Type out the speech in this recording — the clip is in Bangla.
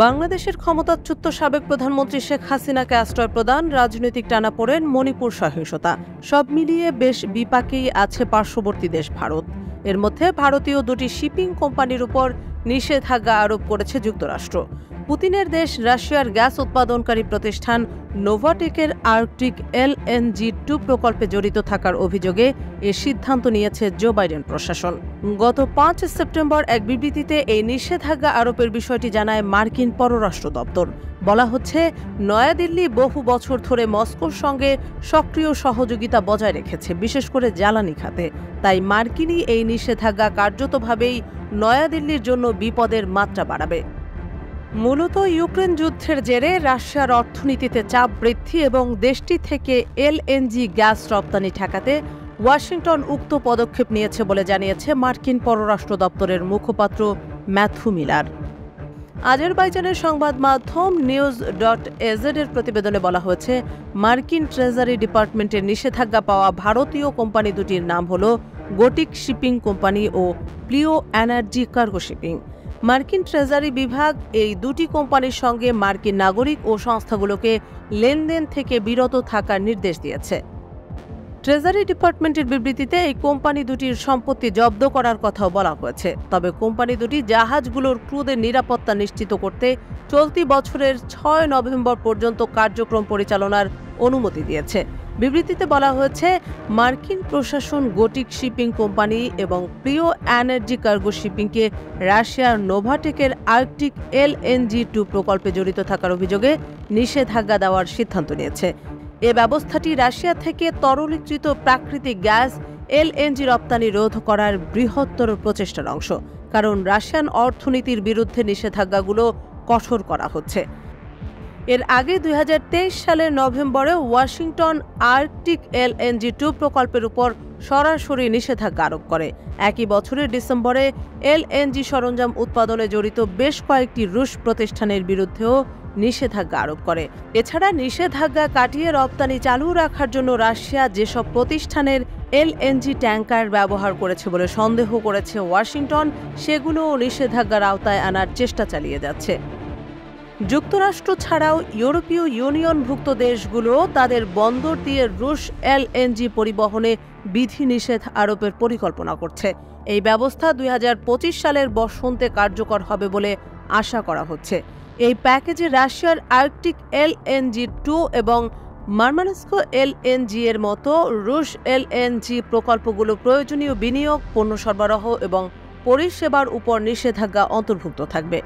বাংলাদেশের ক্ষমতাচ্যুত সাবেক প্রধানমন্ত্রী শেখ হাসিনাকে আশ্রয় প্রদান, রাজনৈতিক টানাপোড়েন, মণিপুর সহিংসতা সব মিলিয়ে বেশ বিপাকেই আছে পার্শ্ববর্তী দেশ ভারত। এর মধ্যে ভারতীয় দুটি শিপিং কোম্পানির উপর নিষেধাজ্ঞা আরোপ করেছে যুক্তরাষ্ট্র। পুতিনের দেশ রাশিয়ার গ্যাস উৎপাদনকারী প্রতিষ্ঠান নোভাটেকের আর্কটিক LNG-2 প্রকল্পে জড়িত থাকার অভিযোগে এ সিদ্ধান্ত নিয়েছে জো বাইডেন প্রশাসন। গত 5 সেপ্টেম্বর এক বিবৃতিতে এই নিষেধাজ্ঞা আরোপের বিষয়টি জানায় মার্কিন পররাষ্ট্র দপ্তর। বলা হচ্ছে, নয়াদিল্লি বহু বছর ধরে মস্কোর সঙ্গে সক্রিয় সহযোগিতা বজায় রেখেছে, বিশেষ করে জ্বালানি খাতে। তাই মার্কিনই এই নিষেধাজ্ঞা কার্যতভাবেই নয়াদিল্লির জন্য বিপদের মাত্রা বাড়াবে। মূলত ইউক্রেন যুদ্ধের জেরে রাশিয়ার অর্থনীতিতে চাপ বৃদ্ধি এবং দেশটি থেকে LNG গ্যাস রপ্তানি ঠেকাতে ওয়াশিংটন উক্ত পদক্ষেপ নিয়েছে বলে জানিয়েছে মার্কিন পররাষ্ট্র দপ্তরের মুখপাত্র ম্যাথু মিলার। আজারবাইজানের সংবাদ মাধ্যম news.az এর প্রতিবেদনে বলা হয়েছে, মার্কিন ট্রেজারি ডিপার্টমেন্টের নিষেধাজ্ঞা পাওয়া ভারতীয় কোম্পানি দুটির নাম হল গোটিক শিপিং কোম্পানি ও প্লিও এনার্জি কার্গো শিপিং। মার্কিন ট্রেজারি বিভাগ এই দুটি কোম্পানির সঙ্গে মার্কিন নাগরিক ও সংস্থাগুলোকে লেনদেন থেকে বিরত থাকার নির্দেশ দিয়েছে। ট্রেজারি ডিপার্টমেন্টের বিবৃতিতে এই কোম্পানি দুটির সম্পত্তি জব্দ করার কথাও বলা হয়েছে। তবে কোম্পানি দুটি জাহাজগুলোর ক্রুদের নিরাপত্তা নিশ্চিত করতে চলতি বছরের 6 নভেম্বর পর্যন্ত কার্যক্রম পরিচালনার অনুমতি দিয়েছে। বিবৃতিতে বলা হয়েছে, মার্কিন প্রশাসন গোটিক শিপিং কোম্পানি এবং প্রিও এনার্জি কার্গো শিপিংকে রাশিয়ার নোভাটেকের আর্কটিক LNG-2 প্রকল্পে জড়িত থাকার অভিযোগে নিষেধাজ্ঞা দেওয়ার সিদ্ধান্ত নিয়েছে। এ ব্যবস্থাটি রাশিয়া থেকে তরলীকৃত প্রাকৃতিক গ্যাস LNG রপ্তানি রোধ করার বৃহত্তর প্রচেষ্টার অংশ, কারণ রাশিয়ান অর্থনীতির বিরুদ্ধে নিষেধাজ্ঞাগুলো কঠোর করা হচ্ছে। এর আগে 2023 সালের নভেম্বরে ওয়াশিংটন আর্কটিক LNG-2 প্রকল্পের উপর সরাসরি নিষেধাজ্ঞা আরোপ করে। একই বছরের ডিসেম্বরে LNG সরঞ্জাম উৎপাদনে জড়িত বেশ কয়েকটি রুশ প্রতিষ্ঠানের বিরুদ্ধেও নিষেধাজ্ঞা আরোপ করে। এছাড়া নিষেধাজ্ঞা কাটিয়ে রপ্তানি চালু রাখার জন্য রাশিয়া যেসব প্রতিষ্ঠানের LNG ট্যাঙ্কার ব্যবহার করেছে বলে সন্দেহ করেছে ওয়াশিংটন, সেগুলোও নিষেধাজ্ঞার আওতায় আনার চেষ্টা চালিয়ে যাচ্ছে। যুক্তরাষ্ট্র ছাড়াও ইউরোপীয় ইউনিয়নভুক্ত দেশগুলো তাদের বন্দর দিয়ে রুশ LNG পরিবহনে বিধিনিষেধ আরোপের পরিকল্পনা করছে। এই ব্যবস্থা 2025 সালের বসন্তে কার্যকর হবে বলে আশা করা হচ্ছে। এই প্যাকেজে রাশিয়ার আর্কটিক LNG-2 এবং মারমানস্ক LNG এর মতো রুশ LNG প্রকল্পগুলো প্রয়োজনীয় বিনিয়োগ, পণ্য সরবরাহ এবং পরিষেবার উপর নিষেধাজ্ঞা অন্তর্ভুক্ত থাকবে।